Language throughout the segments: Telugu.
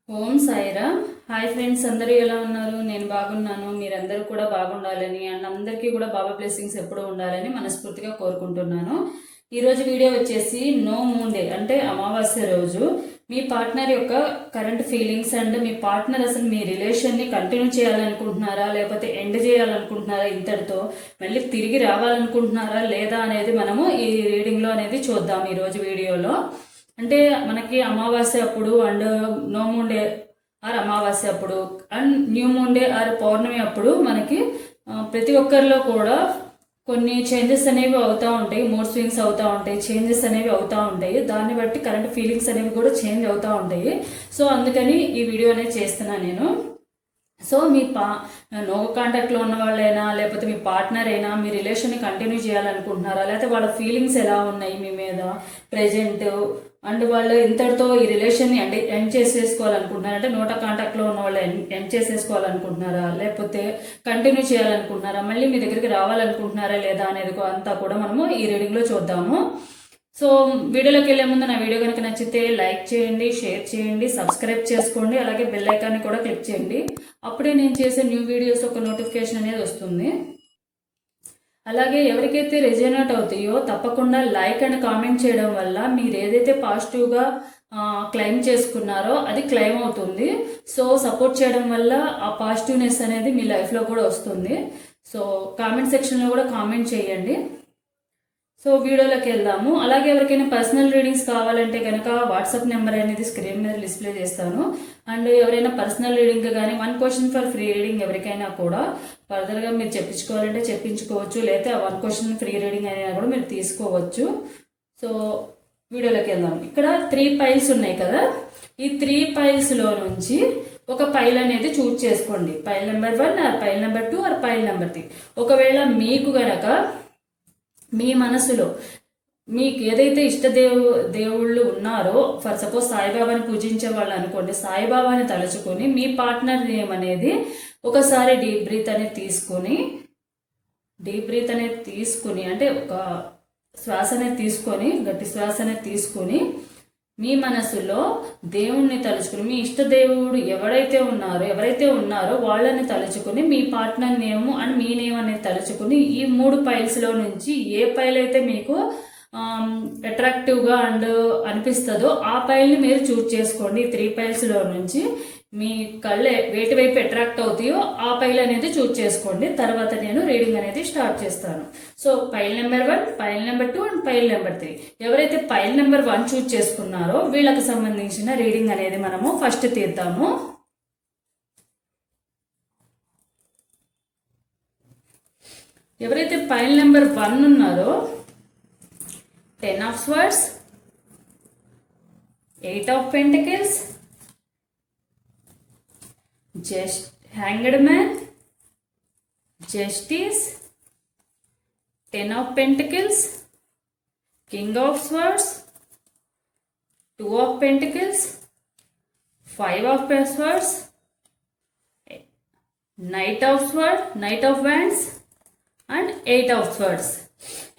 ఓం సాయిరామ్. హాయ్ ఫ్రెండ్స్, అందరూ ఎలా ఉన్నారు? నేను బాగున్నాను. మీరందరూ కూడా బాగుండాలని అండ్ అందరికీ కూడా బాబా బ్లెస్సింగ్స్ ఎప్పుడూ ఉండాలని మనస్ఫూర్తిగా కోరుకుంటున్నాను. ఈరోజు వీడియో వచ్చేసి నో మూన్ డే అంటే అమావాస్య రోజు మీ పార్ట్నర్ యొక్క current feelings and me partner అసలు మీ రిలేషన్ని కంటిన్యూ చేయాలనుకుంటున్నారా లేకపోతే ఎండ్ చేయాలనుకుంటున్నారా, ఇంతటితో మళ్ళీ తిరిగి రావాలనుకుంటున్నారా లేదా అనేది మనము ఈ రీడింగ్లో అనేది చూద్దాం ఈరోజు వీడియోలో. అంటే మనకి అమావాస్య అప్పుడు and no moon day or అమావాస్య అప్పుడు and new moon day or పౌర్ణమి అప్పుడు మనకి ప్రతి ఒక్కరిలో కూడా కొన్ని చేంజెస్ అనేవి అవుతూ ఉంటాయి, మూడ్ స్వింగ్స్ అవుతూ ఉంటాయి, చేంజెస్ అనేవి అవుతూ ఉంటాయి. దాన్ని బట్టి కరెంట్ ఫీలింగ్స్ అనేవి కూడా చేంజ్ అవుతూ ఉంటాయి. సో అందుకని ఈ వీడియో అనేది చేస్తున్నాను నేను. సో మీ నో కాంటాక్ట్లో ఉన్న వాళ్ళైనా లేకపోతే మీ పార్ట్నర్ అయినా మీ రిలేషన్ని కంటిన్యూ చేయాలనుకుంటున్నారా, లేకపోతే వాళ్ళ ఫీలింగ్స్ ఎలా ఉన్నాయి మీ మీద ప్రెజెంట్ అండ్ వాళ్ళు ఇంతటితో ఈ రిలేషన్ని ఎండ్ చేసేసుకోవాలనుకుంటున్నారా, అంటే నోట కాంటాక్ట్లో ఉన్న వాళ్ళు ఎండ్ చేసేసుకోవాలనుకుంటున్నారా లేకపోతే కంటిన్యూ చేయాలనుకుంటున్నారా, మళ్ళీ మీ దగ్గరికి రావాలనుకుంటున్నారా లేదా అనేది అంతా కూడా మనము ఈ రీడింగ్లో చూద్దాము. సో వీడియోలోకి వెళ్లే ముందు నా వీడియో కనుక నచ్చితే లైక్ చేయండి, షేర్ చేయండి, సబ్స్క్రైబ్ చేసుకోండి, అలాగే బెల్ ఐకాన్ని కూడా క్లిక్ చేయండి. అప్పుడే నేను చేసే న్యూ వీడియోస్ ఒక నోటిఫికేషన్ అనేది వస్తుంది. అలాగే ఎవరికైతే రెజోనేట్ అవుతాయో తప్పకుండా లైక్ అండ్ కామెంట్ చేయడం వల్ల మీరు ఏదైతే పాజిటివ్గా క్లెయిమ్ చేసుకున్నారో అది క్లెయిమ్ అవుతుంది. సో సపోర్ట్ చేయడం వల్ల ఆ పాజిటివ్నెస్ అనేది మీ లైఫ్లో కూడా వస్తుంది. సో కామెంట్ సెక్షన్లో కూడా కామెంట్ చేయండి. సో వీడియోలోకి వెళ్దాము. అలాగే ఎవరికైనా పర్సనల్ రీడింగ్స్ కావాలంటే కనుక వాట్సాప్ నెంబర్ అనేది స్క్రీన్ మీద డిస్ప్లే చేస్తాను. అండ్ ఎవరైనా పర్సనల్ రీడింగ్ కానీ 1 క్వశ్చన్ ఫర్ ఫ్రీ రీడింగ్ ఎవరికైనా కూడా ఫర్దర్గా మీరు చెప్పించుకోవాలంటే చెప్పించుకోవచ్చు, లేకపోతే ఆ 1 క్వశ్చన్ ఫ్రీ రీడింగ్ అయినా కూడా మీరు తీసుకోవచ్చు. సో వీడియోలోకి వెళ్దాం. ఇక్కడ 3 పైల్స్ ఉన్నాయి కదా, ఈ 3 పైల్స్లో నుంచి ఒక పైల్ అనేది చూజ్ చేసుకోండి. Pile number 1 or pile number 2 or pile number 3. ఒకవేళ మీకు గనక మీ మనసులో మీకు ఏదైతే దేవుళ్ళు ఉన్నారో, ఫర్ సపోజ్ సాయిబాబాని పూజించే వాళ్ళు అనుకోండి, సాయిబాబాని తలుచుకొని మీ పార్ట్నర్ నేమ్ అనేది ఒకసారి డీప్ బ్రీత్ అనేది తీసుకుని అంటే ఒక శ్వాస అనేది తీసుకొని, గట్టి శ్వాస అనేది తీసుకుని మీ మనసులో దేవుణ్ణి తలుచుకుని మీ ఇష్ట దేవుడు ఎవరైతే ఉన్నారో వాళ్ళని తలుచుకుని మీ పార్ట్నర్ నేమ్ అండ్ మీ నేమ్ అనేది తలుచుకుని ఈ 3 పైల్స్లో నుంచి ఏ పైల్ అయితే మీకు అట్రాక్టివ్గా అండ్ అనిపిస్తుందో ఆ పైల్ని మీరు చూజ్ చేసుకోండి. 3 పైల్స్లో నుంచి మీ కళ్ళు వేటి వైపు అట్రాక్ట్ అవుతాయో ఆ పైల్ అనేది చూజ్ చేసుకోండి. తర్వాత నేను రీడింగ్ అనేది స్టార్ట్ చేస్తాను. So pile number 1, pile number 2 and pile number 3. ఎవరైతే పైల్ నెంబర్ 1 చూజ్ చేసుకున్నారో వీళ్ళకి సంబంధించిన రీడింగ్ అనేది మనము ఫస్ట్ తీద్దాము. ఎవరైతే పైల్ నెంబర్ 1 ఉన్నారో 10 of Swords, 8 of Pentacles, Hanged Man, Justice, 10 of Pentacles, King of Swords, 2 of Pentacles, 5 of Swords, Knight of Swords, Knight of Wands and 8 of Swords.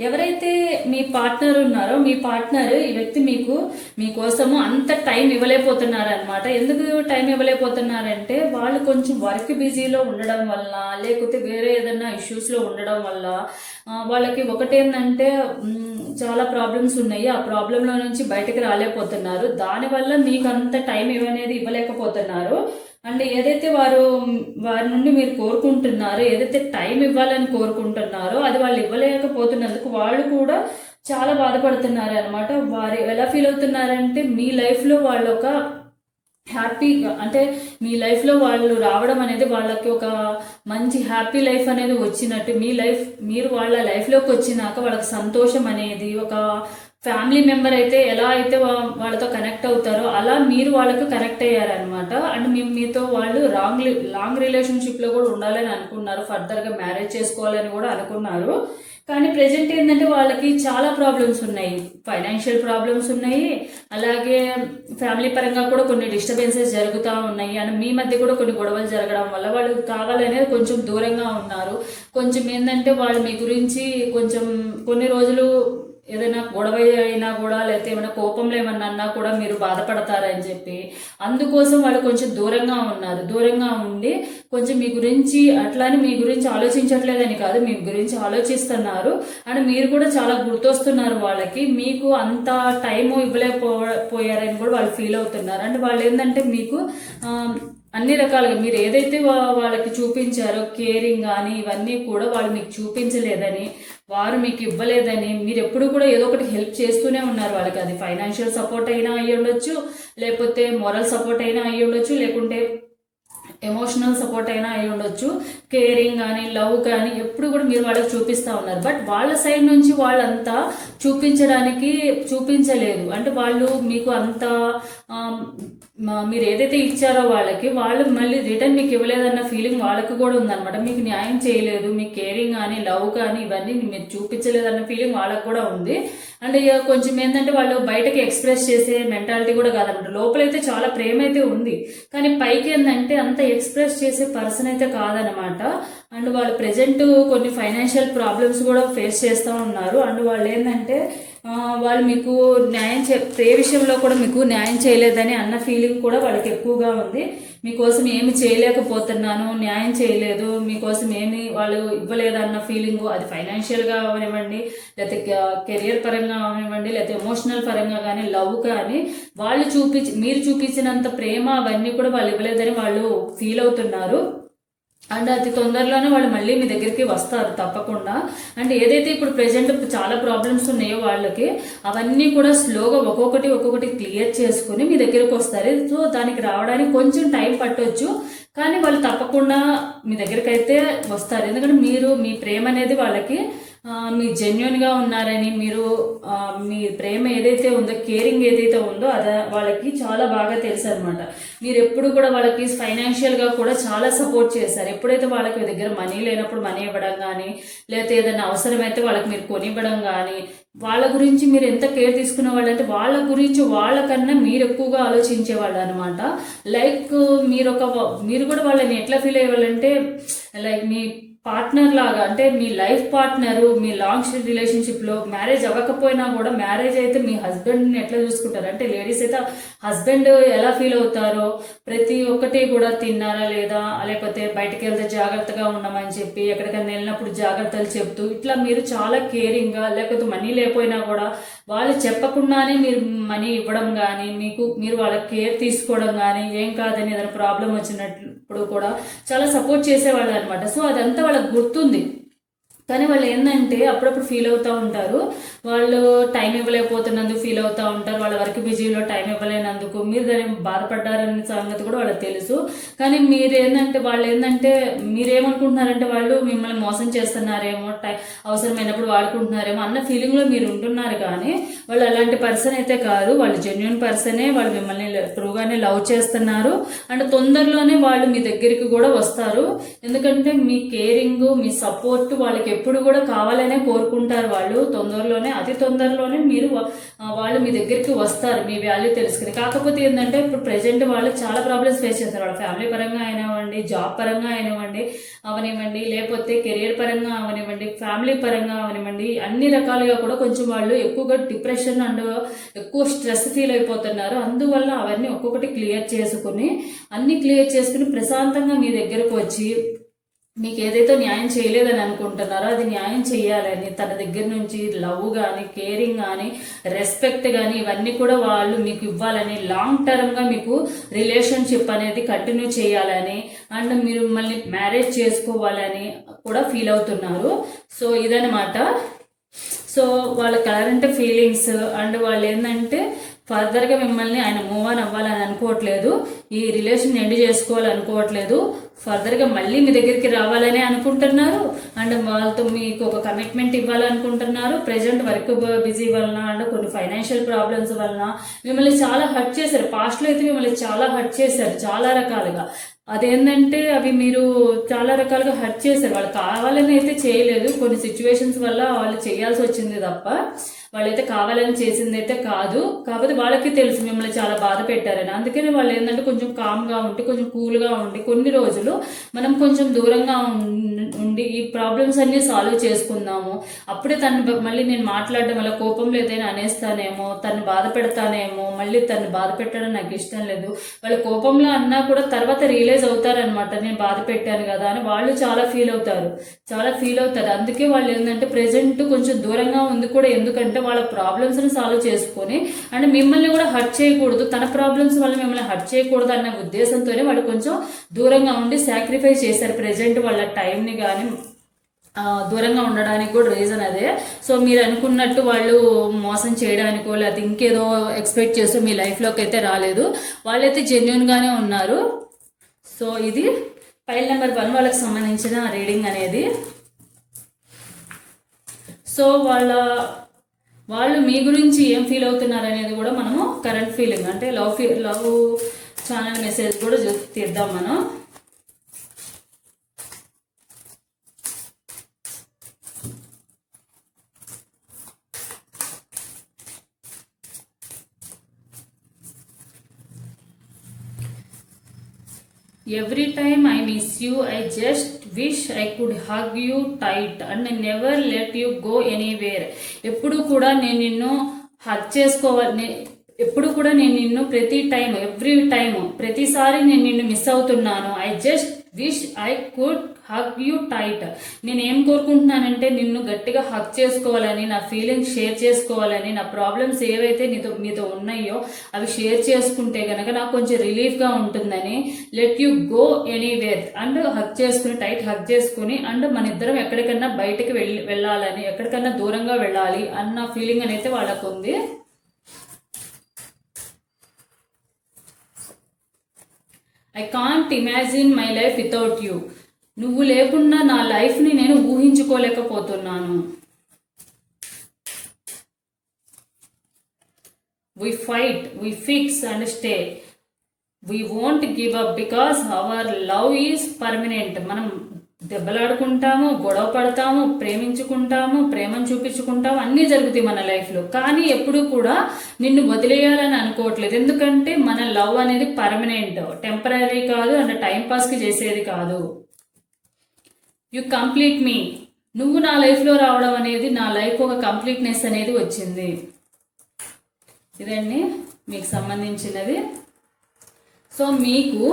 ఎవరైతే మీ పార్ట్నర్ ఉన్నారో మీ పార్ట్నర్ ఈ వ్యక్తి మీకోసము అంత టైం ఇవ్వలేకపోతున్నారనమాట. ఎందుకు టైం ఇవ్వలేకపోతున్నారంటే వాళ్ళు కొంచెం వర్క్ బిజీలో ఉండడం వల్ల లేకపోతే వేరే ఏదైనా ఇష్యూస్లో ఉండడం వల్ల వాళ్ళకి ఒకటేంటంటే చాలా ప్రాబ్లమ్స్ ఉన్నాయి. ఆ ప్రాబ్లంలో నుంచి బయటకు రాలేకపోతున్నారు. దానివల్ల మీకు అంత టైం అనేది ఇవ్వలేకపోతున్నారు. అండ్ ఏదైతే వారి నుండి మీరు కోరుకుంటున్నారో, ఏదైతే టైం ఇవ్వాలని కోరుకుంటున్నారో అది వాళ్ళు ఇవ్వలేకపోతున్నందుకు వాళ్ళు కూడా చాలా బాధపడుతున్నారు అనమాట. వారు ఎలా ఫీల్ అవుతున్నారంటే మీ లైఫ్లో వాళ్ళు ఒక హ్యాపీగా అంటే మీ లైఫ్లో వాళ్ళు రావడం అనేది వాళ్ళకి ఒక మంచి హ్యాపీ లైఫ్ అనేది వచ్చినట్టు, మీరు వాళ్ళ లైఫ్లోకి వచ్చినాక వాళ్ళకి సంతోషం అనేది ఒక ఫ్యామిలీ మెంబర్ అయితే ఎలా అయితే వాళ్ళతో కనెక్ట్ అవుతారో అలా మీరు వాళ్ళకు కనెక్ట్ అయ్యారనమాట. అండ్ మీతో వాళ్ళు లాంగ్ రిలేషన్షిప్లో కూడా ఉండాలని అనుకున్నారు, ఫర్దర్గా మ్యారేజ్ చేసుకోవాలని కూడా అనుకున్నారు. కానీ ప్రెజెంట్ ఏంటంటే వాళ్ళకి చాలా ప్రాబ్లమ్స్ ఉన్నాయి, ఫైనాన్షియల్ ప్రాబ్లమ్స్ ఉన్నాయి, అలాగే ఫ్యామిలీ పరంగా కూడా కొన్ని డిస్టర్బెన్సెస్ జరుగుతూ ఉన్నాయి. అండ్ మీ మధ్య కూడా కొన్ని గొడవలు జరగడం వల్ల వాళ్ళు కావాలనేది కొంచెం దూరంగా ఉన్నారు. కొంచెం ఏంటంటే వాళ్ళు మీ గురించి కొంచెం కొన్ని రోజులు ఏదైనా గొడవ అయినా కూడా లేకపోతే ఏమైనా కోపంలో ఏమన్నా అన్నా కూడా మీరు బాధపడతారని చెప్పి అందుకోసం వాళ్ళు కొంచెం దూరంగా ఉన్నారు. దూరంగా ఉండి కొంచెం మీ గురించి అట్లానే మీ గురించి ఆలోచించట్లేదని కాదు, మీ గురించి ఆలోచిస్తున్నారు అండ్ మీరు కూడా చాలా గుర్తొస్తున్నారు వాళ్ళకి. మీకు అంత టైము ఇవ్వలేకపోయారని కూడా వాళ్ళు ఫీల్ అవుతున్నారు. అంటే వాళ్ళు ఏంటంటే మీకు అన్ని రకాలుగా మీరు ఏదైతే వాళ్ళకి చూపించారో కేరింగ్ కానీ ఇవన్నీ కూడా వాళ్ళు మీకు చూపించలేదని, వారు మీకు ఇవ్వలేదని, మీరు ఎప్పుడు కూడా ఏదో ఒకటి హెల్ప్ చేస్తూనే ఉన్నారు వాళ్ళకి. అది ఫైనాన్షియల్ సపోర్ట్ అయినా అయ్యి ఉండొచ్చు, లేకపోతే మోరల్ సపోర్ట్ అయినా అయ్యి ఉండొచ్చు, లేకుంటే ఎమోషనల్ సపోర్ట్ అయినా అయి ఉండొచ్చు, కేరింగ్ కానీ లవ్ కానీ ఎప్పుడు కూడా మీరు వాళ్ళకి చూపిస్తూ ఉన్నారు. బట్ వాళ్ళ సైడ్ నుంచి వాళ్ళంతా చూపించలేదు. అంటే వాళ్ళు మీకు అంత మీరు ఏదైతే ఇచ్చారో వాళ్ళకి వాళ్ళు మళ్ళీ రిటర్న్ మీకు ఇవ్వలేదన్న ఫీలింగ్ వాళ్ళకి కూడా ఉందన్నమాట. మీకు న్యాయం చేయలేదు, మీ కేరింగ్ కానీ లవ్ కానీ ఇవన్నీ మీరు చూపించలేదన్న ఫీలింగ్ వాళ్ళకి కూడా ఉంది. అంటే కొంచెం ఏంటంటే వాళ్ళు బయటకి ఎక్స్ప్రెస్ చేసే మెంటాలిటీ కూడా కాదన్నమాట. లోపలైతే చాలా ప్రేమ అయితే ఉంది, కానీ పైకి ఏంటంటే అంత ఎక్స్ప్రెస్ చేసే పర్సన్ అయితే కాదనమాట. అండ్ వాళ్ళు ప్రెజెంట్ కొన్ని ఫైనాన్షియల్ ప్రాబ్లమ్స్ కూడా ఫేస్ చేస్తూ ఉన్నారు. అండ్ వాళ్ళు ఏంటంటే వాళ్ళు మీకు ఏ విషయంలో కూడా మీకు న్యాయం చేయలేదని అన్న ఫీలింగ్ కూడా వాళ్ళకి ఎక్కువగా ఉంది. మీకోసం ఏమి చేయలేకపోతున్నాను, న్యాయం చేయలేదు, మీకోసం ఏమి వాళ్ళు ఇవ్వలేదు అన్న ఫీలింగ్, అది ఫైనాన్షియల్గా అవనివ్వండి, లేకపోతే కెరియర్ పరంగా అవనివ్వండి, లేకపోతే ఎమోషనల్ పరంగా కానీ లవ్ కానీ వాళ్ళు మీరు చూపించినంత ప్రేమ అవన్నీ కూడా వాళ్ళు ఇవ్వలేదని వాళ్ళు ఫీల్ అవుతున్నారు. అండ్ అతి తొందరలోనే వాళ్ళు మళ్ళీ మీ దగ్గరికి వస్తారు తప్పకుండా. అండ్ ఏదైతే ఇప్పుడు ప్రెజెంట్ చాలా ప్రాబ్లమ్స్ ఉన్నాయో వాళ్ళకి అవన్నీ కూడా స్లోగా ఒక్కొక్కటి క్లియర్ చేసుకుని మీ దగ్గరకు వస్తారు. సో దానికి రావడానికి కొంచెం టైం పట్టొచ్చు, కానీ వాళ్ళు తప్పకుండా మీ దగ్గరికి అయితే వస్తారు. ఎందుకంటే మీరు మీ ప్రేమ అనేది వాళ్ళకి మీ జెన్యున్గా ఉన్నారని, మీరు మీ ప్రేమ ఏదైతే ఉందో, కేరింగ్ ఏదైతే ఉందో అది వాళ్ళకి చాలా బాగా తెలుసు అనమాట. మీరు ఎప్పుడు కూడా వాళ్ళకి ఫైనాన్షియల్గా కూడా చాలా సపోర్ట్ చేశారు. ఎప్పుడైతే వాళ్ళకి మీ దగ్గర మనీ లేనప్పుడు మనీ ఇవ్వడం కానీ, లేకపోతే ఏదైనా అవసరమైతే వాళ్ళకి మీరు కొనివ్వడం కానీ, వాళ్ళ గురించి మీరు ఎంత కేర్ తీసుకునే వాళ్ళు అంటే వాళ్ళ గురించి వాళ్ళకన్నా మీరు ఎక్కువగా ఆలోచించేవాళ్ళు అనమాట. లైక్ మీరు కూడా వాళ్ళని ఎట్లా ఫీల్ అయ్యేవాళ్ళంటే లైక్ మీ పార్ట్నర్ లాగా, అంటే మీ లైఫ్ పార్ట్నరు, మీ లాంగ్ రిలేషన్షిప్లో మ్యారేజ్ అవ్వకపోయినా కూడా మ్యారేజ్ అయితే మీ హస్బెండ్ని ఎట్లా చూసుకుంటారు అంటే లేడీస్ అయితే హస్బెండ్ ఎలా ఫీల్ అవుతారో ప్రతి ఒక్కటి కూడా తిన్నారా లేదా, లేకపోతే బయటకు వెళ్తే జాగ్రత్తగా ఉండమని చెప్పి ఎక్కడికైనా వెళ్ళినప్పుడు జాగ్రత్తలు చెప్తూ ఇట్లా మీరు చాలా కేరింగ్గా, లేకపోతే మనీ లేకపోయినా కూడా వాళ్ళు చెప్పకుండానే మీరు మనీ ఇవ్వడం కానీ, మీరు వాళ్ళ కేర్ తీసుకోవడం కానీ, ఏం కాదని ఏదైనా ప్రాబ్లం వచ్చినప్పుడు కూడా చాలా సపోర్ట్ చేసేవాళ్ళు అనమాట. సో అదంతా వాళ్ళకి గుర్తుంది. కానీ వాళ్ళు ఏంటంటే అప్పుడప్పుడు ఫీల్ అవుతూ ఉంటారు, వాళ్ళు టైం ఇవ్వలేకపోతున్నందుకు ఫీల్ అవుతూ ఉంటారు, వాళ్ళ వర్క్ బిజీలో టైం ఇవ్వలేనందుకు మీరు దాన్ని బాధపడ్డారనే సంగతి కూడా వాళ్ళకి తెలుసు. కానీ వాళ్ళు ఏంటంటే మీరేమనుకుంటున్నారంటే వాళ్ళు మిమ్మల్ని మోసం చేస్తున్నారేమో, అవసరమైనప్పుడు వాడుకుంటున్నారేమో అన్న ఫీలింగ్లో మీరు ఉంటున్నారు. కానీ వాళ్ళు అలాంటి పర్సన్ అయితే కాదు, వాళ్ళు జెన్యున్ పర్సనే, వాళ్ళు మిమ్మల్ని ట్రూగానే లవ్ చేస్తున్నారు. అండ్ తొందరలోనే వాళ్ళు మీ దగ్గరికి కూడా వస్తారు. ఎందుకంటే మీ కేరింగ్, మీ సపోర్ట్ వాళ్ళకి ఎప్పుడు కూడా కావాలనే కోరుకుంటారు. వాళ్ళు అతి తొందరలోనే వాళ్ళు మీ దగ్గరికి వస్తారు, మీ వాల్యూ తెలుసుకుని. కాకపోతే ఏంటంటే ఇప్పుడు ప్రెజెంట్ వాళ్ళు చాలా ప్రాబ్లమ్స్ ఫేస్ చేస్తారు. వాళ్ళ ఫ్యామిలీ పరంగా అయినవ్వండి, జాబ్ పరంగా అవనివ్వండి, లేకపోతే కెరియర్ పరంగా అవనివ్వండి, ఫ్యామిలీ పరంగా అవనివ్వండి, అన్ని రకాలుగా కూడా కొంచెం వాళ్ళు ఎక్కువగా డిప్రెషన్ అండ్ ఎక్కువ స్ట్రెస్ ఫీల్ అయిపోతున్నారు. అందువల్ల అవన్నీ ఒక్కొక్కటి క్లియర్ చేసుకుని ప్రశాంతంగా మీ దగ్గరకు వచ్చి మీకు ఏదైతే న్యాయం చేయలేదని అనుకుంటున్నారో అది న్యాయం చేయాలని, తన దగ్గర నుంచి లవ్ కానీ, కేరింగ్ కానీ, రెస్పెక్ట్ కానీ ఇవన్నీ కూడా వాళ్ళు మీకు ఇవ్వాలని, లాంగ్ టర్మ్గా మీకు రిలేషన్షిప్ అనేది కంటిన్యూ చేయాలని, అండ్ మీరు మళ్ళీ మ్యారేజ్ చేసుకోవాలని కూడా ఫీల్ అవుతున్నారు. సో ఇదనమాట. సో వాళ్ళ కరెంట్ ఫీలింగ్స్ అండ్ వాళ్ళు ఏంటంటే ఫర్దర్గా మిమ్మల్ని ఆయన మూవ్ ఆన్ అవ్వాలని అనుకోవట్లేదు, ఈ రిలేషన్ ఎండ్ చేసుకోవాలనుకోవట్లేదు, ఫర్దర్గా మళ్ళీ మీ దగ్గరికి రావాలని అనుకుంటున్నారు. అండ్ వాళ్ళతో మీకు ఒక కమిట్మెంట్ ఇవ్వాలనుకుంటున్నారు. ప్రెజెంట్ వర్క్ బిజీ వలన అండ్ కొన్ని ఫైనాన్షియల్ ప్రాబ్లమ్స్ వలన మిమ్మల్ని చాలా హర్ట్ చేశారు. పాస్ట్లో అయితే మిమ్మల్ని చాలా హర్ట్ చేశారు చాలా రకాలుగా. అదేంటంటే అవి మీరు చాలా రకాలుగా హర్ట్ చేశారు. వాళ్ళు కావాలని అయితే చేయలేదు, కొన్ని సిచ్యువేషన్స్ వల్ల వాళ్ళు చేయాల్సి వచ్చింది తప్ప వాళ్ళైతే కావాలని చేసింది అయితే కాదు. కాకపోతే వాళ్ళకి తెలుసు మిమ్మల్ని చాలా బాధ పెట్టారని. అందుకని వాళ్ళు ఏంటంటే కొంచెం కామ్గా ఉండి కొంచెం కూల్గా ఉండి కొన్ని రోజులు మనం కొంచెం దూరంగా ఉండి ఈ ప్రాబ్లమ్స్ అన్ని సాల్వ్ చేసుకుందాము. అప్పుడే తను మళ్ళీ నేను మాట్లాడడం వల్ల కోపంలో ఏదైనా అనేస్తానేమో, తను బాధ పెడతానేమో, మళ్ళీ తను బాధ పెట్టడం నాకు ఇష్టం లేదు. వాళ్ళ కోపంలో అన్నా కూడా తర్వాత రియలైజ్ అవుతారనమాట, నేను బాధ పెట్టాను కదా అని. వాళ్ళు చాలా ఫీల్ అవుతారు. అందుకే వాళ్ళు ఏంటంటే ప్రెజెంట్ కొంచెం దూరంగా ఉంది కూడా. ఎందుకంటే వాళ్ళ ప్రాబ్లమ్స్ని సాల్వ్ చేసుకొని అండ్ మిమ్మల్ని కూడా హర్ట్ చేయకూడదు, తన ప్రాబ్లమ్స్ వల్ల మిమ్మల్ని హర్ట్ చేయకూడదు అన్న ఉద్దేశంతోనే వాళ్ళు కొంచెం దూరంగా ఉండి సాక్రిఫైస్ చేశారు ప్రెజెంట్ వాళ్ళ టైంని కానీ దూరంగా ఉండడానికి కూడా రీజన్ అదే. సో మీరు అనుకున్నట్టు వాళ్ళు మోసం చేయడానికో లేకపోతే ఇంకేదో ఎక్స్పెక్ట్ చేస్తూ మీ లైఫ్లోకి అయితే రాలేదు. వాళ్ళైతే జెన్యున్గానే ఉన్నారు. సో ఇది ఫైల్ నెంబర్ 1 వాళ్ళకి సంబంధించిన రీడింగ్ అనేది. సో వాళ్ళు మీ గురించి ఏం ఫీల్ అవుతున్నారు అనేది కూడా మనము కరెంట్ ఫీలింగ్ అంటే లవ్ ఛానల్ మెసేజ్ కూడా తీద్దాం మనం. Every time I miss you, I just wish I could hug you tight and never let you go anywhere. ఎప్పుడు కూడా నేను నిన్ను హగ్ చేసుకోవాలి, ఎప్పుడు కూడా నేను నిన్ను ప్రతిసారి నేను నిన్ను మిస్ అవుతున్నాను. I just wish I could hug you tight. నేను ఏం కోరుకుంటున్నానంటే నిన్ను గట్టిగా హగ్ చేసుకోవాలని, నా ఫీలింగ్స్ షేర్ చేసుకోవాలని, నా ప్రాబ్లమ్స్ ఏవైతే మీతో ఉన్నాయో అవి షేర్ చేసుకుంటే గనక నాకు కొంచెం రిలీఫ్గా ఉంటుందని. Let you go anywhere and hug చేసుకుని, టైట్ హగ్ చేసుకుని అండ్ మన ఇద్దరం ఎక్కడికన్నా బయటకు వెళ్ళాలని, ఎక్కడికన్నా దూరంగా వెళ్ళాలి అన్న ఫీలింగ్ అనేది వాళ్ళకు ఉంది. I can't imagine my life without you. నువ్వు లేకుండా నా లైఫ్ని నేను ఊహించుకోలేకపోతున్నాను. We fight, we fix and stay. We won't give up because our love is permanent. మనం దెబ్బలాడుకుంటాము, గొడవ పడతాము, ప్రేమించుకుంటాము, ప్రేమను చూపించుకుంటాము, అన్నీ జరుగుతాయి మన లైఫ్లో. కానీ ఎప్పుడు కూడా నిన్ను వదిలేయాలని అనుకోవట్లేదు. ఎందుకంటే మన లవ్ అనేది పర్మనెంట్, టెంపరీ కాదు అండ్ టైం పాస్కి చేసేది కాదు. యు కంప్లీట్ మీ. నువ్వు నా లైఫ్లో రావడం అనేది నా లైఫ్ ఒక కంప్లీట్నెస్ అనేది వచ్చింది. ఇదండి మీకు సంబంధించినది. సో మీకు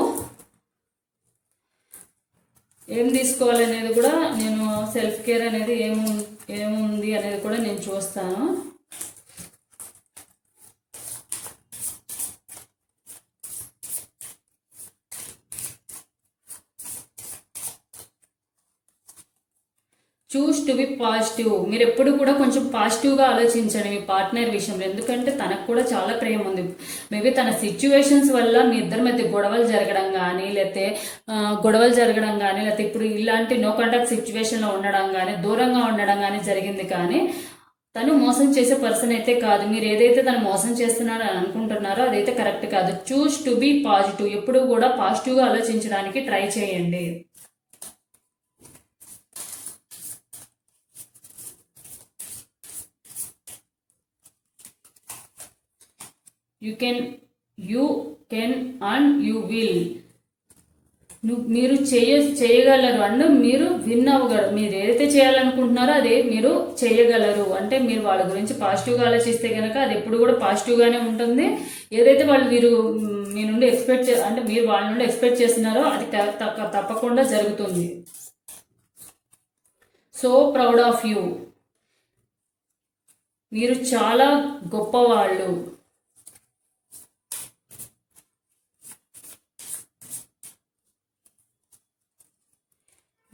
ఏం తీసుకోవాలనేది కూడా నేను సెల్ఫ్ కేర్ అనేది ఏముంది అనేది కూడా నేను చూస్తాను. Choose to be positive. మీరు ఎప్పుడు కూడా కొంచెం పాజిటివ్గా ఆలోచించండి మీ పార్ట్నర్ విషయంలో. ఎందుకంటే తనకు కూడా చాలా ప్రేమ ఉంది. మేబీ తన సిచ్యువేషన్స్ వల్ల మీ ఇద్దరి మధ్య గొడవలు జరగడం కానీ లేకపోతే ఇప్పుడు ఇలాంటి నో కాంటాక్ట్ సిచ్యువేషన్లో ఉండడం కానీ, దూరంగా ఉండడం కానీ జరిగింది. కానీ తను మోసం చేసే పర్సన్ అయితే కాదు. మీరు ఏదైతే తను మోసం చేస్తున్నారో అని అనుకుంటున్నారో అదైతే కరెక్ట్ కాదు. Choose to be positive. ఎప్పుడు కూడా పాజిటివ్గా ఆలోచించడానికి ట్రై చేయండి. You can and you will. మీరు చేయగలరు అండ్ మీరు విన్ అవ్వగలరు. మీరు ఏదైతే చేయాలనుకుంటున్నారో అదే మీరు చేయగలరు. అంటే మీరు వాళ్ళ గురించి పాజిటివ్గా ఆలోచిస్తే కనుక అది ఎప్పుడు కూడా పాజిటివ్గానే ఉంటుంది. ఏదైతే వాళ్ళు మీ నుండి మీరు వాళ్ళ నుండి ఎక్స్పెక్ట్ చేస్తున్నారో అది తప్పకుండా జరుగుతుంది. So proud of you. మీరు చాలా గొప్పవాళ్ళు.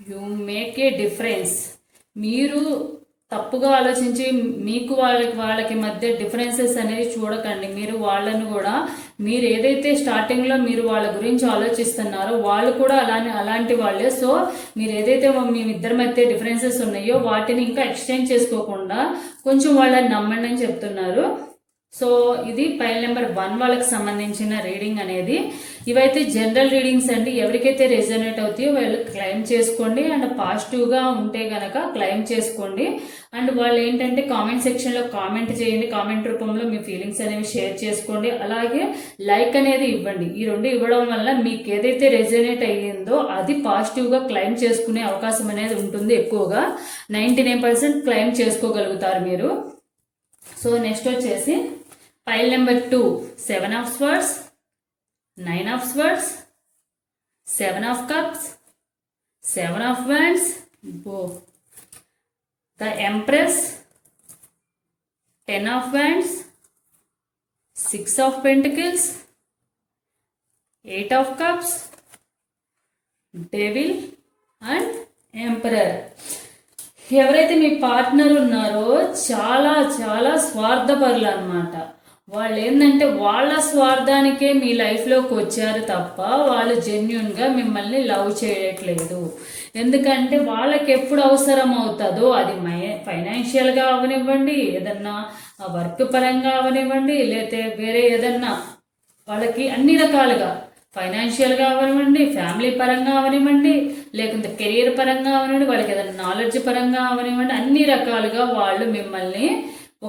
You make a difference. మీరు తప్పుగా ఆలోచించి మీకు వాళ్ళకి మధ్య డిఫరెన్సెస్ అనేది చూడకండి. మీరు వాళ్ళని కూడా మీరు ఏదైతే స్టార్టింగ్లో మీరు వాళ్ళ గురించి ఆలోచిస్తున్నారో వాళ్ళు కూడా అలాంటి వాళ్ళే. సో మీరు ఏదైతే మీ ఇద్దరి మధ్య డిఫరెన్సెస్ ఉన్నాయో వాటిని ఇంకా ఎక్స్టెండ్ చేసుకోకుండా కొంచెం వాళ్ళని నమ్మండి అని చెప్తున్నారు. సో ఇది ఫైల్ నెంబర్ 1 వాళ్ళకి సంబంధించిన రీడింగ్ అనేది. ఇవైతే జనరల్ రీడింగ్స్ అండి. ఎవరికైతే రెజనేట్ అవుతాయో వాళ్ళు క్లైమ్ చేసుకోండి. అండ్ పాజిటివ్గా ఉంటే గనక క్లైమ్ చేసుకోండి. అండ్ వాళ్ళు ఏంటంటే కామెంట్ సెక్షన్లో కామెంట్ చేయండి. కామెంట్ రూపంలో మీ ఫీలింగ్స్ అనేవి షేర్ చేసుకోండి. అలాగే లైక్ అనేది ఇవ్వండి. ఈ రెండు ఇవ్వడం వల్ల మీకు ఏదైతే రెజనేట్ అయ్యిందో అది పాజిటివ్గా క్లైమ్ చేసుకునే అవకాశం అనేది ఉంటుంది. ఎక్కువగా 99% క్లైమ్ చేసుకోగలుగుతారు మీరు. సో నెక్స్ట్ వచ్చేసి pile number 2 7 of swords, 9 of swords, 7 of cups, 7 of wands, the empress, 10 of wands, 6 of pentacles, 8 of cups, devil and emperor. ఎవరైతే మీ పార్ట్నర్ ఉన్నారో చాలా చాలా స్వార్థపరులు అన్నమాట. వాళ్ళు ఏంటంటే వాళ్ళ స్వార్థానికే మీ లైఫ్లోకి వచ్చారు తప్ప వాళ్ళు జెన్యున్గా మిమ్మల్ని లవ్ చేయట్లేదు. ఎందుకంటే వాళ్ళకి ఎప్పుడు అవసరం అవుతుందో అది ఫైనాన్షియల్గా అవనివ్వండి, ఏదన్నా వర్క్ పరంగా అవనివ్వండి, లేకపోతే వేరే ఏదన్నా వాళ్ళకి అన్ని రకాలుగా ఫైనాన్షియల్గా అవనివ్వండి, ఫ్యామిలీ పరంగా అవనివ్వండి, లేకుంటే కెరీర్ పరంగా అవనివ్వండి, వాళ్ళకి ఏదైనా నాలెడ్జ్ పరంగా అవనివ్వండి, అన్ని రకాలుగా వాళ్ళు మిమ్మల్ని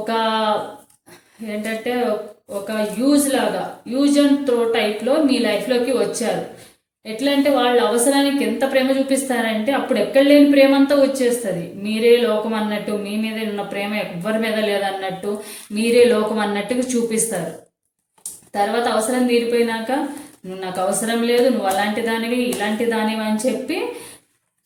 ఒక ఏంటంటే ఒక యూజ్ అండ్ త్రో టైప్లో మీ లైఫ్లోకి వచ్చారు. ఎట్లా అంటే వాళ్ళ అవసరానికి ఎంత ప్రేమ చూపిస్తారంటే అప్పుడు ఎక్కడ లేని ప్రేమ అంతా వచ్చేస్తుంది. మీరే లోకం అన్నట్టు, మీ మీద ఉన్న ప్రేమ ఎవ్వరి మీద లేదన్నట్టు, మీరే లోకం అన్నట్టుగా చూపిస్తారు. తర్వాత అవసరం తీరిపోయినాక నువ్వు నాకు అవసరం లేదు, నువ్వు అలాంటి దానివి ఇలాంటి దానివి అని చెప్పి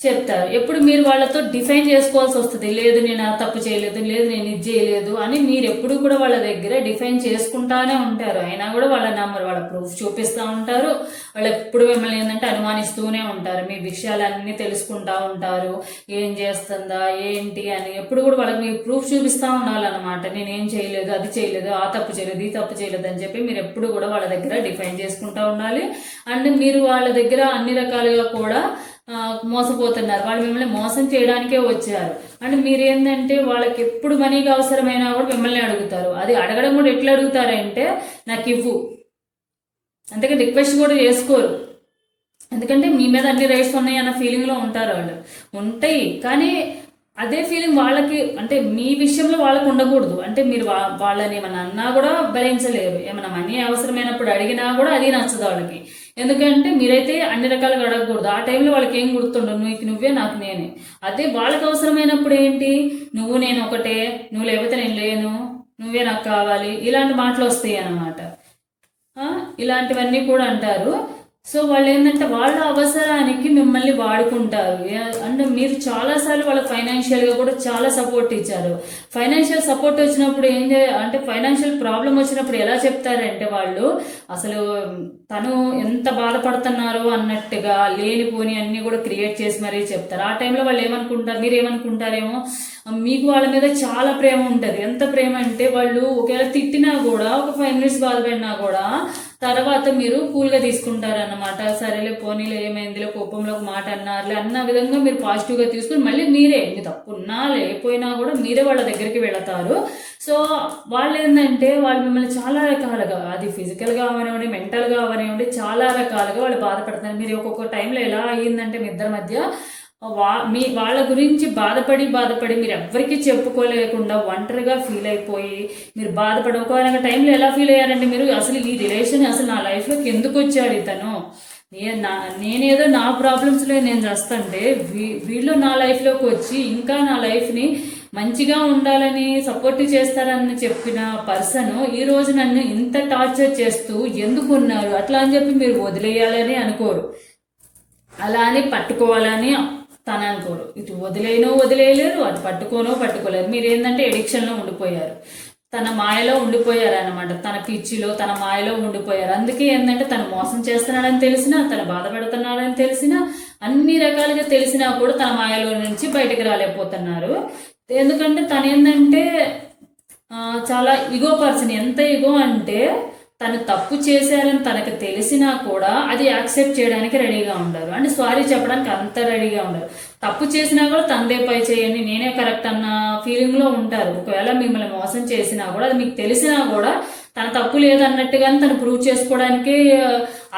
చెప్తారు. ఎప్పుడు మీరు వాళ్ళతో డిఫైన్ చేసుకోవాల్సి వస్తుంది. లేదు నేను ఆ తప్పు చేయలేదు, లేదు నేను ఇది చేయలేదు అని మీరు ఎప్పుడు కూడా వాళ్ళ దగ్గర డిఫైన్ చేసుకుంటానే ఉంటారు. అయినా కూడా వాళ్ళ నెంబర్ వాళ్ళ ప్రూఫ్ చూపిస్తూ ఉంటారు. వాళ్ళు ఎప్పుడు మిమ్మల్ని ఏంటంటే అనుమానిస్తూనే ఉంటారు. మీ విషయాలన్నీ తెలుసుకుంటా ఉంటారు. ఏం చేస్తుందా ఏంటి అని ఎప్పుడు కూడా వాళ్ళకి మీ ప్రూఫ్ చూపిస్తూ ఉండాలన్నమాట. నేనేం చేయలేదు, అది చేయలేదు, ఆ తప్పు చేయలేదు, ఈ తప్పు చేయలేదు అని చెప్పి మీరు ఎప్పుడు కూడా వాళ్ళ దగ్గర డిఫైన్ చేసుకుంటూ ఉండాలి. అండ్ మీరు వాళ్ళ దగ్గర అన్ని రకాలుగా కూడా మోసపోతున్నారు. వాళ్ళు మిమ్మల్ని మోసం చేయడానికే వచ్చారు. అండ్ మీరు ఏంటంటే వాళ్ళకి ఎప్పుడు మనీకి అవసరమైనా కూడా మిమ్మల్ని అడుగుతారు. అది అడగడం కూడా ఎట్లా అడుగుతారంటే నాకు ఇవ్వు, అంతేకాని రిక్వెస్ట్ కూడా చేసుకోరు. ఎందుకంటే మీ మీద అన్ని రైట్స్ ఉన్నాయి అన్న ఫీలింగ్లో ఉంటారు. వాళ్ళు ఉంటాయి కానీ అదే ఫీలింగ్ వాళ్ళకి అంటే మీ విషయంలో వాళ్ళకు ఉండకూడదు. అంటే మీరు వాళ్ళని ఏమన్నా అన్నా కూడా భరించలేరు. ఏమన్నా మనీ అవసరమైనప్పుడు అడిగినా కూడా అది నచ్చదు వాళ్ళకి. ఎందుకంటే మీరైతే అన్ని రకాలుగా అడగకూడదు. ఆ టైంలో వాళ్ళకి ఏం గుర్తుండదు, నువ్వే నాకు నేనే. అదే వాళ్ళకి అవసరమైనప్పుడు ఏంటి, నువ్వు నేను ఒకటే, నువ్వు లేకపోతే నేను లేను, నువ్వే నాకు కావాలి, ఇలాంటి మాటలు వస్తాయి అన్నమాట. ఇలాంటివన్నీ కూడా అంటారు. సో వాళ్ళు ఏంటంటే వాళ్ళ అవసరానికి మిమ్మల్ని వాడుకుంటారు. అంటే మీరు చాలాసార్లు వాళ్ళకి ఫైనాన్షియల్గా కూడా చాలా సపోర్ట్ ఇచ్చారు. ఫైనాన్షియల్ సపోర్ట్ వచ్చినప్పుడు అంటే ఫైనాన్షియల్ ప్రాబ్లం వచ్చినప్పుడు ఎలా చెప్తారంటే వాళ్ళు అసలు తను ఎంత బాధపడుతున్నారో అన్నట్టుగా లేనిపోని అన్ని కూడా క్రియేట్ చేసి మరీ చెప్తారు. ఆ టైంలో వాళ్ళు ఏమనుకుంటారు, మీరు ఏమనుకుంటారేమో మీకు వాళ్ళ మీద చాలా ప్రేమ ఉంటుంది. ఎంత ప్రేమ అంటే వాళ్ళు ఒకవేళ తిట్టినా కూడా ఒక 5 minutes బాధపడినా కూడా తర్వాత మీరు కూల్గా తీసుకుంటారన్నమాట. సరేలే పోనీలే ఏమైందిలే, కోపంలో ఒక మాట అన్నారులే అన్న విధంగా మీరు పాజిటివ్గా తీసుకుని మళ్ళీ మీరే మీ తప్పున్నా లేకపోయినా కూడా మీరే వాళ్ళ దగ్గరికి వెళతారు. సో వాళ్ళు ఏంటంటే వాళ్ళు మిమ్మల్ని చాలా రకాలుగా అది ఫిజికల్గా అవనివ్వండి, మెంటల్గా అవనివ్వండి, చాలా రకాలుగా వాళ్ళు బాధపడుతున్నారు. మీరు ఒక్కొక్క టైంలో ఎలా అయ్యిందంటే మీ ఇద్దరి మధ్య వాళ్ళ గురించి బాధపడి మీరు ఎవ్వరికీ చెప్పుకోలేకుండా ఒంటరిగా ఫీల్ అయిపోయి మీరు బాధపడి ఒకవేళ టైంలో ఎలా ఫీల్ అయ్యారంటే మీరు అసలు ఈ రిలేషన్ అసలు నా లైఫ్లోకి ఎందుకు వచ్చాడు ఇతను, నేనేదో నా ప్రాబ్లమ్స్లో నేను చేస్తుంటే వీళ్ళు నా లైఫ్లోకి వచ్చి ఇంకా నా లైఫ్ని మంచిగా ఉండాలని సపోర్ట్ చేస్తారని చెప్పిన పర్సన్ ఈ రోజు నన్ను ఇంత టార్చర్ చేస్తూ ఎందుకున్నారు అట్లా అని చెప్పి మీరు వదిలేయాలని అనుకోరు. అలా అని పట్టుకోవాలని తను అనుకోరు. ఇటు వదిలేయలేరు, అటు పట్టుకోలేరు. మీరు ఏంటంటే ఎడిక్షన్లో ఉండిపోయారు, తన మాయలో ఉండిపోయారు అనమాట. తన పిచ్చిలో తన మాయలో ఉండిపోయారు. అందుకే ఏంటంటే తను మోసం చేస్తున్నాడని తెలిసినా, తను బాధపడుతున్నాడని తెలిసినా, అన్ని రకాలుగా తెలిసినా కూడా తన మాయలో నుంచి బయటకు రాలేకపోతున్నారు. ఎందుకంటే తను ఏంటంటే చాలా ఇగో పర్సన్. ఎంత ఇగో అంటే తను తప్పు చేశారని తనకు తెలిసినా కూడా అది యాక్సెప్ట్ చేయడానికి రెడీగా ఉండరు. అంటే సారీ చెప్పడానికి అంత రెడీగా ఉండరు. తప్పు చేసినా కూడా తందే పై చేయండి, నేనే కరెక్ట్ అన్న ఫీలింగ్లో ఉంటారు. ఒకవేళ మిమ్మల్ని మోసం చేసినా కూడా అది మీకు తెలిసినా కూడా తన తప్పు లేదన్నట్టుగానే తను ప్రూవ్ చేసుకోవడానికి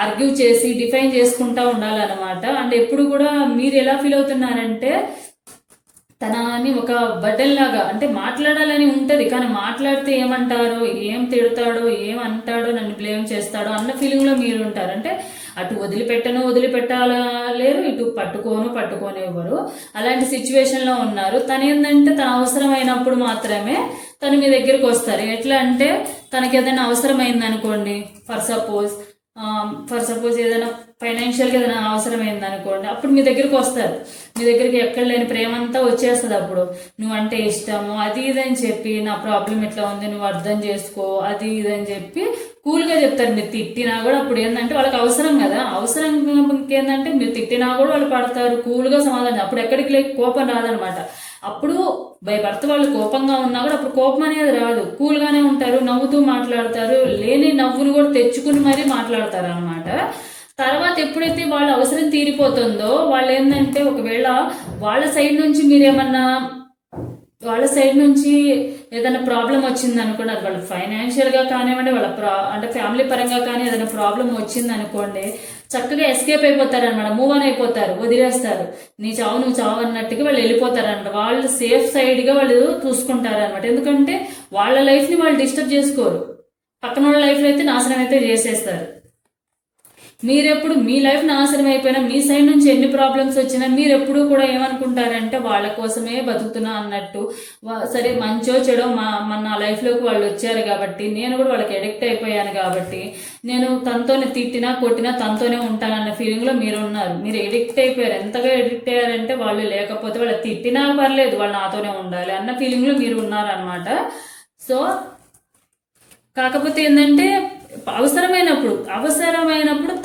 ఆర్గ్యూ చేసి డిఫైన్ చేసుకుంటా ఉండాలన్నమాట. అండ్ ఎప్పుడు కూడా మీరు ఎలా ఫీల్ అవుతున్నారంటే తనని ఒక బర్డెన్ లాగా, అంటే మాట్లాడాలని ఉంటది కానీ మాట్లాడితే ఏమంటారో, ఏం తిడతాడో, ఏం అంటాడో, నన్ను బ్లేమ్ చేస్తాడో అన్న ఫీలింగ్ లో మీరు ఉంటారు. అంటే అటు వదిలిపెట్టాలేరు, ఇటు పట్టుకోనివ్వరు. అలాంటి సిచ్యువేషన్ లో ఉన్నారు. తను ఏంటంటే తన అవసరమైనప్పుడు మాత్రమే తను మీ దగ్గరికి వస్తారు. ఎట్లా అంటే తనకి ఏదైనా అవసరమైంది అనుకోండి, ఫర్ సపోజ్ ఏదైనా ఫైనాన్షియల్గా ఏదైనా అవసరమైంది అనుకోండి, అప్పుడు మీ దగ్గరికి వస్తారు. మీ దగ్గరికి ఎక్కడ లేని ప్రేమ అంతా వచ్చేస్తుంది. అప్పుడు నువ్వంటే ఇష్టము అది ఇదని చెప్పి, నా ప్రాబ్లం ఎట్లా ఉంది నువ్వు అర్థం చేసుకో అది ఇదని చెప్పి కూల్గా చెప్తారు. మీరు తిట్టినా కూడా అప్పుడు ఏంటంటే వాళ్ళకి అవసరం కదా, అవసరం ఏంటంటే మీరు తిట్టినా కూడా వాళ్ళు పడతారు, కూల్గా సమాధానం. అప్పుడు ఎక్కడికి కోపం రాదనమాట. అప్పుడు భర్త వాళ్ళు కోపంగా ఉన్నా కూడా అప్పుడు కోపం అనేది రాదు, కూల్గానే ఉంటారు, నవ్వుతూ మాట్లాడతారు, లేని నవ్వును కూడా తెచ్చుకుని మరీ మాట్లాడతారు అనమాట. తర్వాత ఎప్పుడైతే వాళ్ళ అవసరం తీరిపోతుందో వాళ్ళు ఏంటంటే ఒకవేళ వాళ్ళ సైడ్ నుంచి ఏదైనా ప్రాబ్లం వచ్చింది అనుకోండి, అది వాళ్ళు ఫైనాన్షియల్ గా కానివ్వండి, అంటే ఫ్యామిలీ పరంగా కానీ ఏదైనా ప్రాబ్లం వచ్చింది అనుకోండి, చక్కగా ఎస్కేప్ అయిపోతారు అనమాట, మూవ్ ఆన్ అయిపోతారు, వదిలేస్తారు. నువ్వు చావు అన్నట్టుగా వాళ్ళు వెళ్ళిపోతారు అనమాట. వాళ్ళు సేఫ్ సైడ్ గా వాళ్ళు చూసుకుంటారు అనమాట. ఎందుకంటే వాళ్ళ లైఫ్ ని వాళ్ళు డిస్టర్బ్ చేసుకోరు, పక్కన వాళ్ళ లైఫ్ లో అయితే నాశనం అయితే చేసేస్తారు. మీరెప్పుడు మీ లైఫ్ నాశనం అయిపోయినా, మీ సైడ్ నుంచి ఎన్ని ప్రాబ్లమ్స్ వచ్చినా మీరెప్పుడు కూడా ఏమనుకుంటారంటే వాళ్ళ కోసమే బతుకుతున్నా అన్నట్టు. సరే మంచో చెడో నా లైఫ్ లోకి వాళ్ళు వచ్చారు కాబట్టి, నేను కూడా వాళ్ళకి అడిక్ట్ అయిపోయాను కాబట్టి, నేను తనతోనే తిట్టినా కొట్టినా తనతోనే ఉంటానన్న ఫీలింగ్ లో మీరు ఉన్నారు. మీరు ఎడిక్ట్ అయిపోయారు. ఎంతగా ఎడిక్ట్ అయ్యారంటే వాళ్ళు లేకపోతే వాళ్ళు తిట్టినా పర్లేదు, వాళ్ళు నాతోనే ఉండాలి అన్న ఫీలింగ్ లో మీరు ఉన్నారనమాట. సో కాకపోతే ఏంటంటే అవసరమైనప్పుడు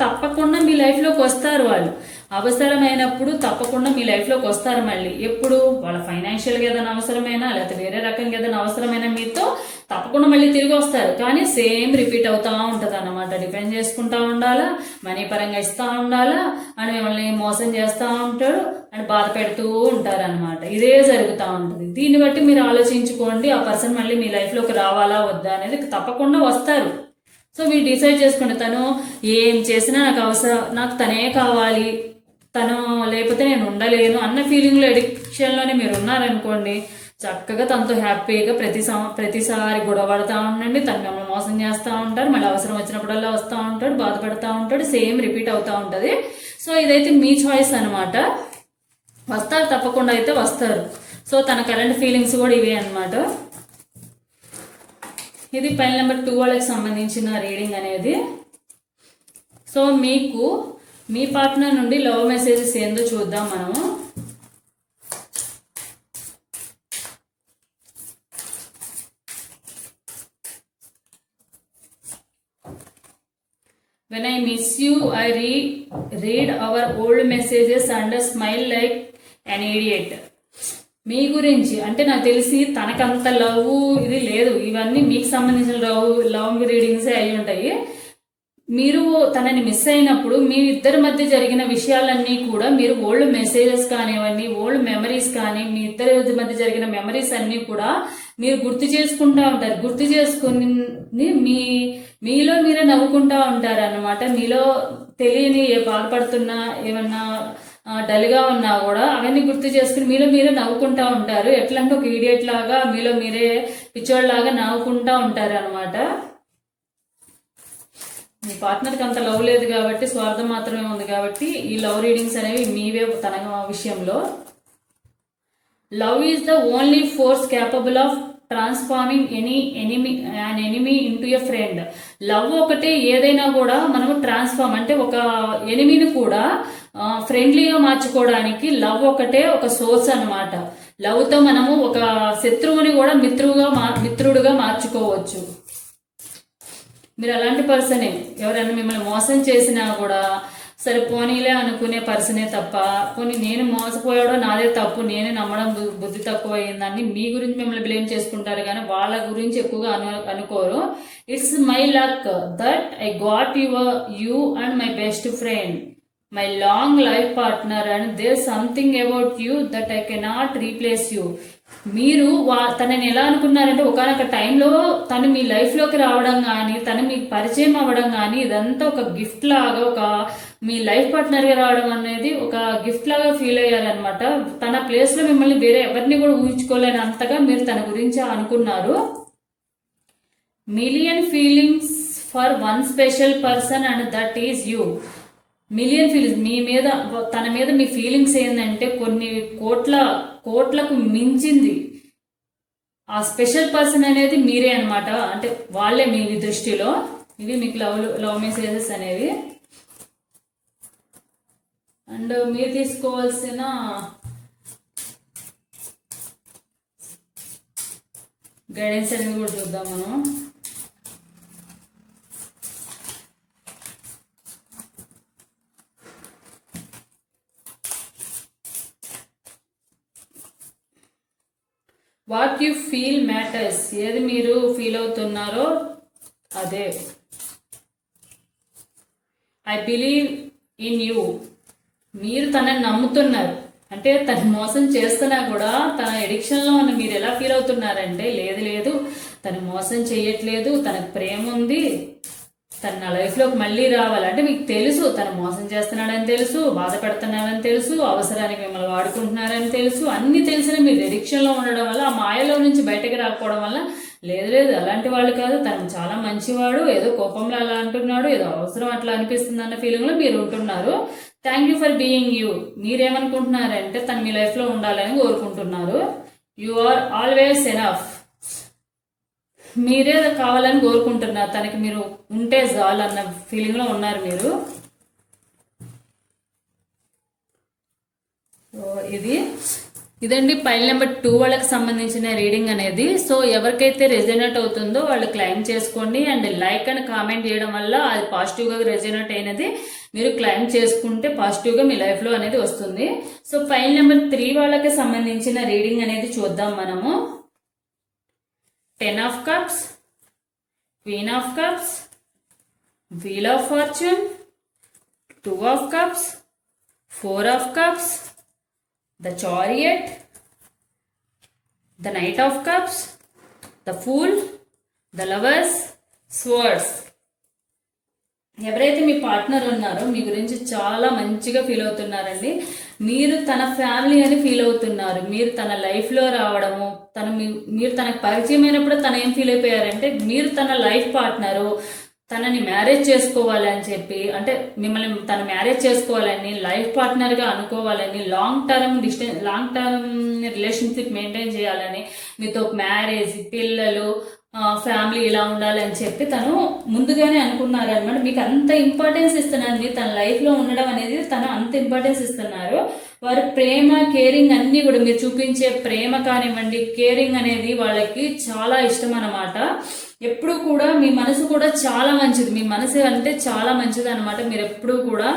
తప్పకుండా మీ లైఫ్లోకి వస్తారు. వాళ్ళు అవసరమైనప్పుడు తప్పకుండా మీ లైఫ్లోకి వస్తారు. మళ్ళీ ఎప్పుడు వాళ్ళ ఫైనాన్షియల్గా ఏదైనా అవసరమైనా లేకపోతే వేరే రకంగా ఏదైనా అవసరమైనా మీతో తప్పకుండా మళ్ళీ తిరిగి వస్తారు. కానీ సేమ్ రిపీట్ అవుతా ఉంటుంది అన్నమాట. డిపెండ్ చేసుకుంటా ఉండాలా, మనీ పరంగా ఇస్తూ ఉండాలా, అని మిమ్మల్ని మోసం చేస్తూ ఉంటాడు అని బాధ పెడుతూ ఉంటారు అనమాట. ఇదే జరుగుతూ ఉంటుంది. దీన్ని బట్టి మీరు ఆలోచించుకోండి, ఆ పర్సన్ మళ్ళీ మీ లైఫ్లోకి రావాలా వద్దా అనేది తప్పకుండా వస్తారు. సో మీరు డిసైడ్ చేసుకోండి, తను ఏం చేసినా నాకు తనే కావాలి, తను లేకపోతే నేను ఉండలేను అన్న ఫీలింగ్లో ఎడిక్షన్లోనే మీరు ఉన్నారనుకోండి, చక్కగా తనతో హ్యాపీగా ప్రతిసారి గొడవ పడుతూ ఉండండి. తను మిమ్మల్ని మోసం చేస్తూ ఉంటారు, మళ్ళీ అవసరం వచ్చినప్పుడల్లా వస్తూ ఉంటాడు, బాధ పెడతా ఉంటాడు, సేమ్ రిపీట్ అవుతూ ఉంటుంది. సో ఇదైతే మీ చాయిస్ అనమాట. వస్తారు, తప్పకుండా అయితే వస్తారు. సో తన కరెంట్ ఫీలింగ్స్ కూడా ఇవే అనమాట. ఇది పైన నెంబర్ 2 వాళ్ళకి సంబంధించిన రీడింగ్ అనేది. సో మీకు మీ పార్ట్నర్ నుండి లవ్ మెసేజెస్ ఏందో చూద్దాం మనము. When I miss you, I read our old messages and smile like an idiot. మీ గురించి అంటే నాకు తెలిసి తనకంత లవ్ ఇది లేదు. ఇవన్నీ మీకు సంబంధించిన లవ్ రీడింగ్సే అయి ఉంటాయి. మీరు తనని మిస్ అయినప్పుడు మీ ఇద్దరి మధ్య జరిగిన విషయాలన్నీ కూడా మీరు ఓల్డ్ మెసేజెస్ కానివ్వండి, ఓల్డ్ మెమరీస్ కానీ, మీ ఇద్దరి మధ్య జరిగిన మెమరీస్ అన్ని కూడా మీరు గుర్తు చేసుకుంటా ఉంటారు. గుర్తు చేసుకుని మీలో మీరే నవ్వుకుంటా ఉంటారు అన్నమాట. మీలో తెలియని బాధపడుతున్నా, ఏమన్నా డల్గా ఉన్నా కూడా అవన్నీ గుర్తు చేసుకుని మీలో మీరే నవ్వుకుంటా ఉంటారు. ఎట్లా అంటే ఒక ఈడియట్ లాగా మీలో మీరే పిచ్చోళ్ళలాగా నవ్వుకుంటా ఉంటారు అనమాట. మీ పార్ట్నర్కి అంత లవ్ లేదు కాబట్టి, స్వార్థం మాత్రమే ఉంది కాబట్టి ఈ లవ్ రీడింగ్స్ అనేవి మీవే తన విషయంలో. Love is the only force capable of transforming an enemy into a friend. Love ఒకటే ఏదైనా కూడా మనము ట్రాన్స్ఫార్మ్ అంటే ఒక ఎనిమీని కూడా ఫ్రెండ్లీగా మార్చుకోవడానికి లవ్ ఒకటే ఒక సోర్స్ అనమాట. లవ్ తో మనము ఒక శత్రువుని కూడా మిత్రుడుగా మార్చుకోవచ్చు. మీరు అలాంటి పర్సనే. ఎవరైనా మిమ్మల్ని మోసం చేసినా కూడా సరే పోనీలే అనుకునే పర్సనే తప్ప, పోనీ నేను మోసపోయాడో నాదే తప్పు, నేనే నమ్మడం బుద్ధి తక్కువ అయిందని మీ గురించి మిమ్మల్ని బ్లేమ్ చేసుకుంటారు కానీ వాళ్ళ గురించి ఎక్కువగా అనుకోరు. It's my luck that I got you and my best friend. My long life partner and there something about you that I cannot replace you. మీరు తనని ఎలా అనుకున్నారంటే ఒకనొక టైంలో తను మీ లైఫ్లోకి రావడం కానీ తను మీకు పరిచయం అవ్వడం కానీ ఇదంతా ఒక గిఫ్ట్ లాగా, ఒక మీ లైఫ్ పార్ట్నర్గా రావడం అనేది ఒక గిఫ్ట్ లాగా ఫీల్ అయ్యారనమాట. తన ప్లేస్లో మిమ్మల్ని వేరే ఎవరిని కూడా ఊహించుకోలేని అంతగా మీరు తన గురించి అనుకున్నారు. Million feelings for one special person and that is you. Million feelings మీ మీద, తన మీద మీ ఫీలింగ్స్ ఏంటంటే కొన్ని కోట్లకు మించింది. ఆ స్పెషల్ పర్సన్ అనేది మీరే అనమాట. అంటే వాళ్ళే మీ దృష్టిలో. ఇవి మీకు లవ్ మెసేజెస్ అనేవి. అండ్ మీరు తీసుకోవాల్సిన గైడెన్స్ అనేది కూడా చూద్దాం మనం. What you feel matters. ఏది మీరు ఫీల్ అవుతున్నారో అదే. I believe in you. మీరు తనని నమ్ముతున్నారు. అంటే తను మోసం చేస్తున్నా కూడా తన ఎడిక్షన్లో ఉన్న మీరు ఎలా ఫీల్ అవుతున్నారంటే లేదు తను మోసం చేయట్లేదు, తనకు ప్రేమ ఉంది, తను నా లైఫ్లోకి మళ్ళీ రావాలంటే మీకు తెలుసు తను మోసం చేస్తున్నాడని తెలుసు, బాధ పెడుతున్నాడని తెలుసు, అవసరానికి మిమ్మల్ని వాడుకుంటున్నారని తెలుసు. అన్ని తెలిసిన మీరు ఎడిక్షన్లో ఉండడం వల్ల, ఆ మాయలో నుంచి బయటకు రాకపోవడం వల్ల లేదు అలాంటి వాళ్ళు కాదు, తను చాలా మంచివాడు, ఏదో కోపంలో అలా అంటున్నాడు, ఏదో అవసరం అట్లా అనిపిస్తుంది అన్న ఫీలింగ్లో మీరు ఉంటున్నారు. Thank you for being you. మీరేమనుకుంటున్నారంటే తను మీ లైఫ్లో ఉండాలని కోరుకుంటున్నారు. You are always enough. మీరే కావాలని కోరుకుంటున్నారు. తనకి మీరు ఉంటే చాలు అన్న ఫీలింగ్లో ఉన్నారు మీరు. సో ఇదండి పైల్ నెంబర్ 2 వాళ్ళకి సంబంధించిన రీడింగ్ అనేది. సో ఎవరికైతే రెజనేట్ అవుతుందో వాళ్ళు క్లైమ్ చేసుకోండి. అండ్ లైక్ అండ్ కామెంట్ చేయడం వల్ల అది పాజిటివ్గా రెజనేట్ అయినది మీరు క్లైమ్ చేసుకుంటే పాజిటివ్గా మీ లైఫ్లో అనేది వస్తుంది. సో పైల్ నెంబర్ 3 వాళ్ళకి సంబంధించిన రీడింగ్ అనేది చూద్దాం మనము. 10 of Cups, Queen of Cups, Wheel of Fortune, 2 of Cups, 4 of Cups, the Chariot, the Knight of Cups, the Fool, the Lovers, Swords. ఎవరైతే మీ పార్ట్నర్ ఉన్నారో మీ గురించి చాలా మంచిగా ఫీల్ అవుతున్నారండి. మీరు తన ఫ్యామిలీ అని ఫీల్ అవుతున్నారు. మీరు తన లైఫ్లో రావడము, మీరు తనకు పరిచయం అయినప్పుడు తను ఏం ఫీల్ అయిపోయారంటే మీరు తన లైఫ్ పార్ట్నరు, తనని మ్యారేజ్ చేసుకోవాలని చెప్పి, అంటే మిమ్మల్ని తను మ్యారేజ్ చేసుకోవాలని, లైఫ్ పార్ట్నర్గా అనుకోవాలని, లాంగ్ టర్మ్ రిలేషన్షిప్ మెయింటైన్ చేయాలని, మీతో మ్యారేజ్, పిల్లలు, ఫ్యామిలీ ఇలా ఉండాలని చెప్పి తను ముందుగానే అనుకున్నారనమాట. మీకు అంత ఇంపార్టెన్స్ ఇస్తున్నారు. మీరు తన లైఫ్లో ఉండడం అనేది తను అంత ఇంపార్టెన్స్ ఇస్తున్నారు. వారి ప్రేమ, కేరింగ్ అన్నీ కూడా మీరు చూపించే ప్రేమ కానివ్వండి, కేరింగ్ అనేది వాళ్ళకి చాలా ఇష్టం అన్నమాట. ఎప్పుడు కూడా మీ మనసు కూడా చాలా మంచిది. మీ మనసు అంటే చాలా మంచిది అనమాట. మీరు ఎప్పుడు కూడా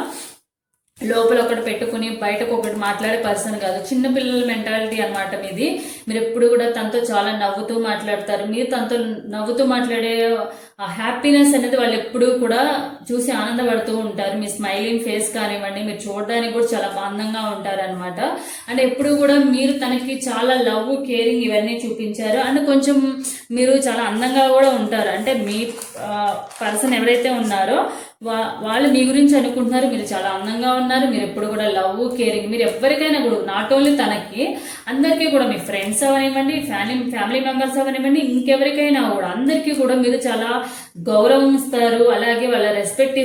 లోపల ఒకటి పెట్టుకుని బయటకు ఒకటి మాట్లాడే పర్సన్ కాదు. చిన్నపిల్లల మెంటాలిటీ అనమాట మీది. మీరు ఎప్పుడు కూడా తనతో చాలా నవ్వుతూ మాట్లాడతారు. మీరు తనతో నవ్వుతూ మాట్లాడే ఆ హ్యాపీనెస్ అనేది వాళ్ళు ఎప్పుడూ కూడా చూసి ఆనందపడుతూ ఉంటారు. మీ స్మైలింగ్ ఫేస్ కానివ్వండి, మీరు చూడడానికి కూడా చాలా అందంగా ఉంటారనమాట. అండ్ ఎప్పుడు కూడా మీరు తనకి చాలా లవ్, కేరింగ్ ఇవన్నీ చూపించారు. అండ్ కొంచెం మీరు చాలా అందంగా కూడా ఉంటారు. అంటే మీ పర్సన్ ఎవరైతే ఉన్నారో వాళ్ళు మీ గురించి అనుకుంటున్నారు మీరు చాలా అందంగా ఉన్నారు. మీరు ఎప్పుడు కూడా లవ్, కేరింగ్, మీరు ఎవరికైనా కూడా నాట్ ఓన్లీ తనకి, అందరికీ కూడా మీ ఫ్రెండ్స్ అవనివ్వండి, ఫ్యామిలీ మెంబర్స్ అవనివ్వండి, ఇంకెవరికైనా కూడా అందరికీ కూడా మీరు చాలా గౌరవం ఇస్తారు. అలాగే వాళ్ళ రెస్పెక్ట్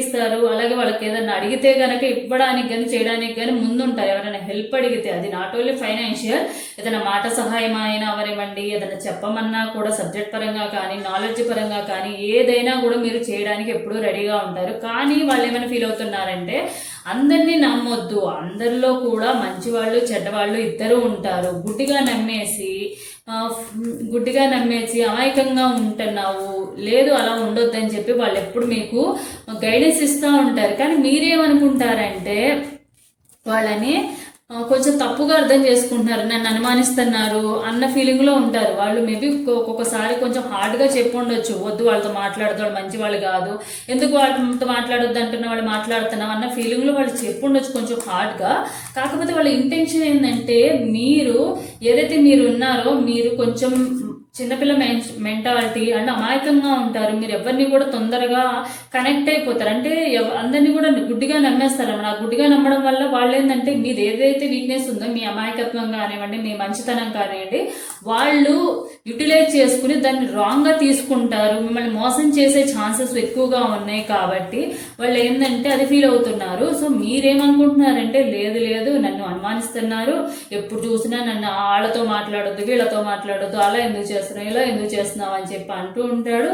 ఇస్తారు. అలాగే వాళ్ళకి ఏదైనా అడిగితే కనుక ఇవ్వడానికి కానీ చేయడానికి కానీ ముందుంటారు. ఎవరైనా హెల్ప్ అడిగితే, అది నాట్ ఓన్లీ ఫైనాన్షియల్, ఏదైనా మాట సహాయం అయినా అవనివ్వండి, ఏదైనా చెప్పమన్నా కూడా సబ్జెక్ట్ పరంగా కానీ, నాలెడ్జ్ పరంగా కానీ ఏదైనా కూడా మీరు చేయడానికి ఎప్పుడూ రెడీగా ఉంటారు. కానీ వాళ్ళు ఏమైనా ఫీల్ అవుతున్నారంటే అందరినీ నమ్మొద్దు, అందరిలో కూడా మంచివాళ్ళు చెడ్డవాళ్ళు ఇద్దరు ఉంటారు. గుడ్డిగా నమ్మేసి అమాయకంగా ఉంటున్నావు, లేదు అలా ఉండొద్దని చెప్పి వాళ్ళు ఎప్పుడు మీకు గైడెన్స్ ఇస్తూ ఉంటారు. కానీ మీరేమనుకుంటారంటే వాళ్ళని కొంచెం తప్పుగా అర్థం చేసుకుంటున్నారు, నన్ను అనుమానిస్తున్నారు అన్న ఫీలింగ్ లో ఉంటారు వాళ్ళు. మేబీ ఒక్కొక్కసారి కొంచెం హార్డ్ గా చెప్పి ఉండొచ్చు, వద్దు వాళ్ళతో మాట్లాడతాడు, మంచి వాళ్ళు కాదు, ఎందుకు వాళ్ళతో మాట్లాడొద్దు అంటున్న వాళ్ళు మాట్లాడుతున్నాం అన్న ఫీలింగ్ లో వాళ్ళు చెప్పి ఉండొచ్చు కొంచెం హార్డ్ గా. కాకపోతే వాళ్ళ ఇంటెన్షన్ ఏంటంటే మీరు ఏదైతే మీరు ఉన్నారో మీరు కొంచెం చిన్నపిల్ల మెంటాలిటీ అండ్ అమాయకంగా ఉంటారు. మీరు ఎవరిని కూడా తొందరగా కనెక్ట్ అయిపోతారు, అంటే అందరినీ కూడా గుడ్డిగా నమ్మేస్తారు. ఆ గుడ్డిగా నమ్మడం వల్ల వాళ్ళు ఏంటంటే మీరు ఏదైతే వీక్నెస్ ఉందో మీ అమాయకత్వం కానివ్వండి, మీ మంచితనం కానివ్వండి, వాళ్ళు యూటిలైజ్ చేసుకుని దాన్ని రాంగ్ గా తీసుకుంటారు, మిమ్మల్ని మోసం చేసే ఛాన్సెస్ ఎక్కువగా ఉన్నాయి. కాబట్టి వాళ్ళు ఏంటంటే అది ఫీల్ అవుతున్నారు. సో మీరేమనుకుంటున్నారంటే లేదు లేదు నన్ను అనుమానిస్తున్నారు, ఎప్పుడు చూసినా నన్ను వాళ్ళతో మాట్లాడొద్దు, వీళ్ళతో మాట్లాడొద్దు, అలా ఎందుకు చేస్తున్నావు, ఇలా ఎందుకు చేస్తున్నావు అని చెప్పి అంటూ ఉంటాడు,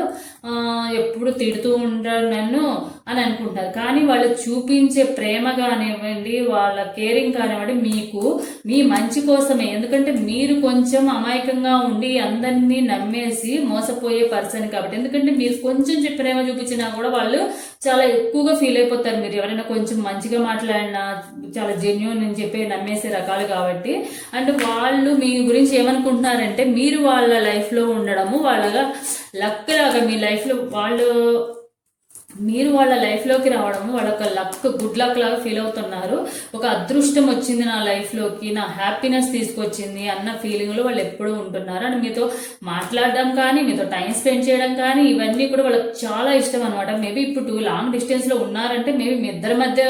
ఎప్పుడు తిడుతూ ఉంటాడు నన్ను అని అనుకుంటారు. కానీ వాళ్ళు చూపించే ప్రేమ కానివ్వండి, వాళ్ళ కేరింగ్ కానివ్వండి మీకు మీ మంచి కోసమే. ఎందుకంటే మీరు కొంచెం అమాయకంగా ఉండి అందరినీ నమ్మేసి మోసపోయే పర్సన్ కాబట్టి. ఎందుకంటే మీరు కొంచెం ప్రేమ చూపించినా కూడా వాళ్ళు చాలా ఎక్కువగా ఫీల్ అయిపోతారు. మీరు ఎవరైనా కొంచెం మంచిగా మాట్లాడినా చాలా జెన్యూన్ అని చెప్పి నమ్మేసే రకాలు కాబట్టి. అండ్ వాళ్ళు మీ గురించి ఏమనుకుంటున్నారంటే మీరు వాళ్ళ లైఫ్ లో ఉండడము వాళ్ళగా లక్ లాగా, మీ లైఫ్ లో మీరు వాళ్ళ లైఫ్లోకి రావడము వాళ్ళొక లక్, గుడ్ లక్ లాగా ఫీల్ అవుతున్నారు. ఒక అదృష్టం వచ్చింది నా లైఫ్లోకి, నా హ్యాపీనెస్ తీసుకొచ్చింది అన్న ఫీలింగ్లో వాళ్ళు ఎప్పుడూ ఉంటున్నారు. అండ్ మీతో మాట్లాడడం కానీ, మీతో టైం స్పెండ్ చేయడం కానీ, ఇవన్నీ కూడా వాళ్ళకి చాలా ఇష్టం అనమాట. మేబీ ఇప్పుడు లాంగ్ డిస్టెన్స్లో ఉన్నారంటే మేబీ మీ ఇద్దరి మధ్య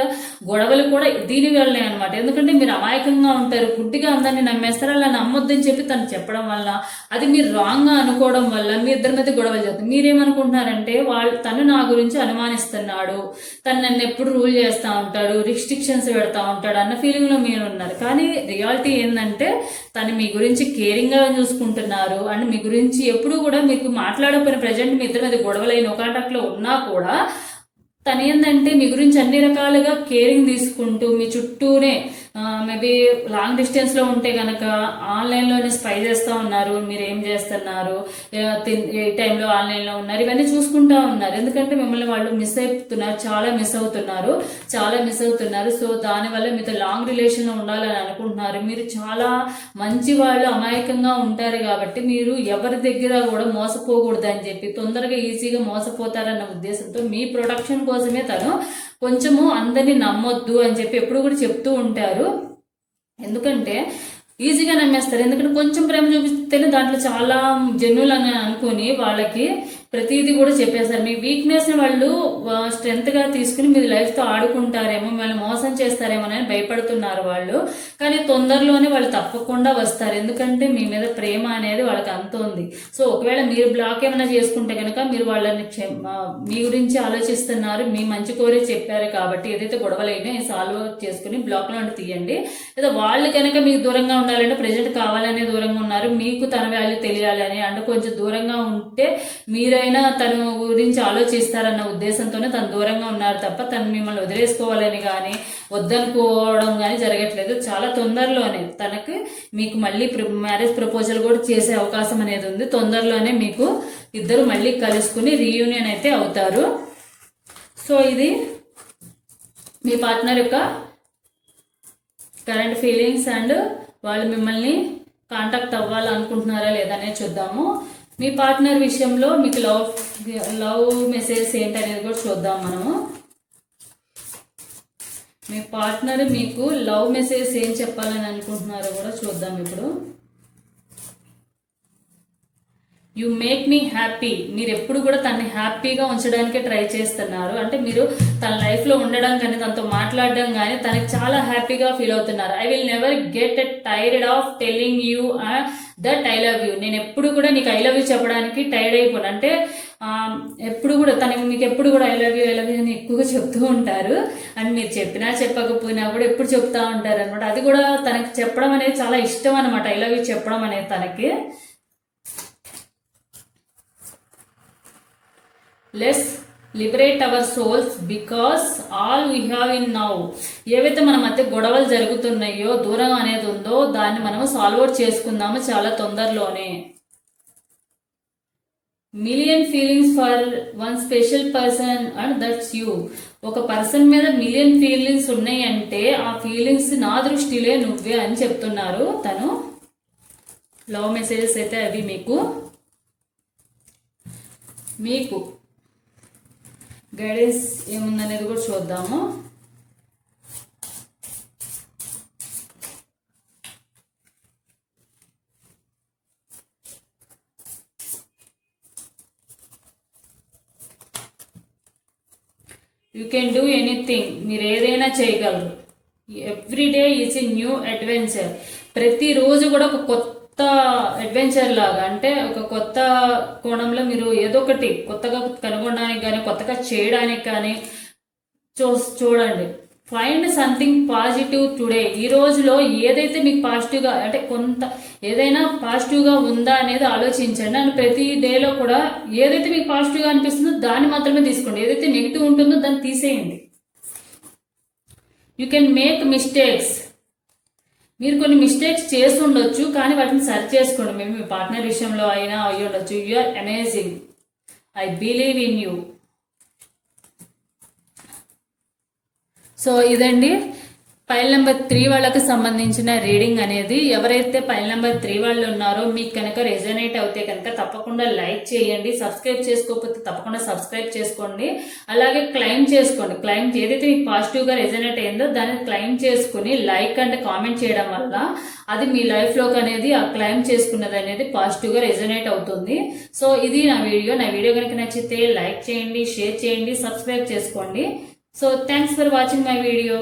గొడవలు కూడా దీని వల్లనే అనమాట. ఎందుకంటే మీరు అమాయకంగా ఉంటారు, గుడ్డిగా అందరినీ నమ్మేస్తారు. అలా నమ్మొద్దని చెప్పి తను చెప్పడం వల్ల, అది మీరు రాంగ్గా అనుకోవడం వల్ల మీ ఇద్దరి మధ్య గొడవలు జరుగుతుంది. మీరేమనుకుంటున్నారంటే తను నా గురించి అనుమానిస్తున్నాడు, తను నన్ను ఎప్పుడు రూల్ చేస్తూ ఉంటాడు, రిస్ట్రిక్షన్స్ పెడతా ఉంటాడు అన్న ఫీలింగ్ లో మీరు ఉన్నారు. కానీ రియాలిటీ ఏంటంటే తను మీ గురించి కేరింగ్ గా చూసుకుంటున్నారు. అండ్ మీ గురించి ఎప్పుడు కూడా మీకు మాట్లాడకపోయిన ప్రజెంట్ మీ ఇద్దరి మీద గొడవలైన ఒకలో ఉన్నా కూడా తను ఏంటంటే మీ గురించి అన్ని రకాలుగా కేరింగ్ తీసుకుంటూ మీ చుట్టూనే, మేబీ లాంగ్ డిస్టెన్స్ లో ఉంటే కనుక ఆన్లైన్ లోనే స్పై చేస్తూ ఉన్నారు, మీరు ఏం చేస్తున్నారు, ఏ టైంలో ఆన్లైన్ లో ఉన్నారు, ఇవన్నీ చూసుకుంటా ఉన్నారు. ఎందుకంటే మిమ్మల్ని వాళ్ళు మిస్ అవుతున్నారు, చాలా మిస్ అవుతున్నారు. సో దానివల్ల మీతో లాంగ్ రిలేషన్ లో ఉండాలని అనుకుంటున్నారు. మీరు చాలా మంచి వాళ్ళు, అమాయకంగా ఉంటారు కాబట్టి మీరు ఎవరి దగ్గర కూడా మోసపోకూడదు అని చెప్పి, తొందరగా ఈజీగా మోసపోతారన్న ఉద్దేశంతో మీ ప్రొటెక్షన్ కోసమే తను కొంచెము అందరినీ నమ్మొద్దు అని చెప్పి ఎప్పుడు కూడా చెప్తూ ఉంటారు. ఎందుకంటే ఈజీగా నమ్మేస్తారు. ఎందుకంటే కొంచెం ప్రేమ చూపిస్తేనే దాంట్లో చాలా జెన్యున్ అని అనుకుని వాళ్ళకి ప్రతిదీ కూడా చెప్పేస్తారు. మీ వీక్నెస్ ని వాళ్ళు స్ట్రెంత్ గా తీసుకుని మీ లైఫ్ తో ఆడుకుంటారేమో, మిమ్మల్ని మోసం చేస్తారేమో అని భయపడుతున్నారు వాళ్ళు. కానీ తొందరలోనే వాళ్ళు తప్పకుండా వస్తారు. ఎందుకంటే మీ మీద ప్రేమ అనేది వాళ్ళకి అంత ఉంది. సో ఒకవేళ మీరు బ్లాక్ ఏమైనా చేసుకుంటే కనుక మీరు వాళ్ళని మీ గురించి ఆలోచిస్తున్నారు, మీ మంచి కోరే చెప్పారు కాబట్టి ఏదైతే గొడవలైనా సాల్వ్ చేసుకుని బ్లాక్ లో తీయండి. లేదా వాళ్ళు కనుక మీకు దూరంగా ఉండాలంటే ప్రెజెంట్ కావాలనే దూరంగా ఉన్నారు, మీకు తన వాల్యూ తెలియాలని అంటే కొంచెం దూరంగా ఉంటే మీరైనా తన గురించి ఆలోచిస్తారన్న ఉద్దేశంతోనే తను దూరంగా ఉన్నారు తప్ప తను మిమ్మల్ని వదిలేసుకోవాలని కానీ వద్దనుకోవడం కానీ జరగట్లేదు. చాలా తొందరలోనే తనకి మీకు మళ్ళీ మ్యారేజ్ ప్రపోజల్ కూడా చేసే అవకాశం అనేది ఉంది. తొందరలోనే మీకు ఇద్దరు మళ్ళీ కలుసుకుని రీయూనియన్ అయితే అవుతారు. సో ఇది మీ పార్ట్నర్ యొక్క కరెంట్ ఫీలింగ్స్ అండ్ వాళ్ళు మిమ్మల్ని కాంటాక్ట్ అవ్వాలనుకుంటున్నారా లేదా అనేది చూద్దాము. మీ పార్ట్నర్ విషయంలో మీకు లవ్ మెసేజ్ ఏంటనేది కూడా చూద్దాం మనము. మీ పార్ట్నర్ మీకు లవ్ మెసేజ్ ఏం చెప్పాలని అనుకుంటున్నారో కూడా చూద్దాం ఇప్పుడు. You make me happy. మీరు ఎప్పుడు కూడా తనని హ్యాపీగా ఉంచడానికే ట్రై చేస్తున్నారు. అంటే మీరు తన లైఫ్ లో ఉండడం కానీ తనతో మాట్లాడడం కానీ తనకి చాలా హ్యాపీగా ఫీల్ అవుతున్నారు. I will never get tired of telling you that I love you. నేను ఎప్పుడు కూడా నీకు ఐ లవ్ యూ చెప్పడానికి టైర్డ్ అయిపోను. అంటే ఎప్పుడు కూడా మీకు ఎప్పుడు కూడా ఐ లవ్ యూ అని ఎక్కువగా చెప్తూ ఉంటారు. అండ్ మీరు చెప్పినా చెప్పకపోయినా కూడా ఎప్పుడు చెప్తా ఉంటారు అనమాట. అది కూడా తనకి చెప్పడం అనేది చాలా ఇష్టం అనమాట, ఐ లవ్ యూ చెప్పడం అనేది తనకి. Let's liberate our souls because all we have in now. ఏవైతే మన మధ్య గొడవలు జరుగుతున్నాయో, దూరం అనేది ఉందో దాన్ని మనము సాల్వ్ అవుట్ చేసుకుందాము చాలా తొందరలోనే. Million feelings for one special person and that's you. ఒక పర్సన్ మీద మిలియన్ ఫీలింగ్స్ ఉన్నాయి అంటే ఆ ఫీలింగ్స్ నా దృష్టిలో నువ్వే అని చెప్తున్నారు తను. లవ్ మెసేజెస్ అయితే అవి మీకు గైడెన్స్ ఏముందనేది కూడా చూద్దాము. You can do anything. మీరు ఏదైనా చేయగలరు. Everyday is a new adventure. ప్రతిరోజు కూడా ఒక కొత్త అడ్వెంచర్ లాగా, అంటే ఒక కొత్త కోణంలో మీరు ఏదో ఒకటి కొత్తగా కనుగొనడానికి కానీ కొత్తగా చేయడానికి కానీ చూడండి. Find something positive today. ఈ రోజులో ఏదైతే మీకు పాజిటివ్గా, అంటే కొంత ఏదైనా పాజిటివ్గా ఉందా అనేది ఆలోచించండి. అండ్ ప్రతి డేలో కూడా ఏదైతే మీకు పాజిటివ్గా అనిపిస్తుందో దాన్ని మాత్రమే తీసుకోండి. ఏదైతే నెగిటివ్ ఉంటుందో దాన్ని తీసేయండి. You can make mistakes. మీరు కొన్ని మిస్టేక్స్ చేసి ఉండొచ్చు, కానీ వాటిని సరి చేసుకోండి. మేము మీ పార్ట్నర్ విషయంలో అయినా అయ్యి ఉండొచ్చు. You are amazing. I believe in you. So ఇదండి పైల్ నెంబర్ 3 వాళ్ళకి సంబంధించిన రీడింగ్ అనేది. ఎవరైతే పైల్ నెంబర్ 3 వాళ్ళు ఉన్నారో మీకు కనుక రెజనేట్ అవుతే కనుక తప్పకుండా లైక్ చేయండి. సబ్స్క్రైబ్ చేసుకోకపోతే తప్పకుండా సబ్స్క్రైబ్ చేసుకోండి. అలాగే క్లైమ్ చేసుకోండి. క్లైమ్ ఏదైతే మీకు పాజిటివ్గా రెజనేట్ అయిందో దాన్ని క్లైమ్ చేసుకుని లైక్ అంటే కామెంట్ చేయడం వల్ల అది మీ లైఫ్లోకి అనేది ఆ క్లైమ్ చేసుకున్నది అనేది పాజిటివ్గా రెజనేట్ అవుతుంది. సో ఇది నా వీడియో కనుక నచ్చితే లైక్ చేయండి, షేర్ చేయండి, సబ్స్క్రైబ్ చేసుకోండి. So thanks for watching my video.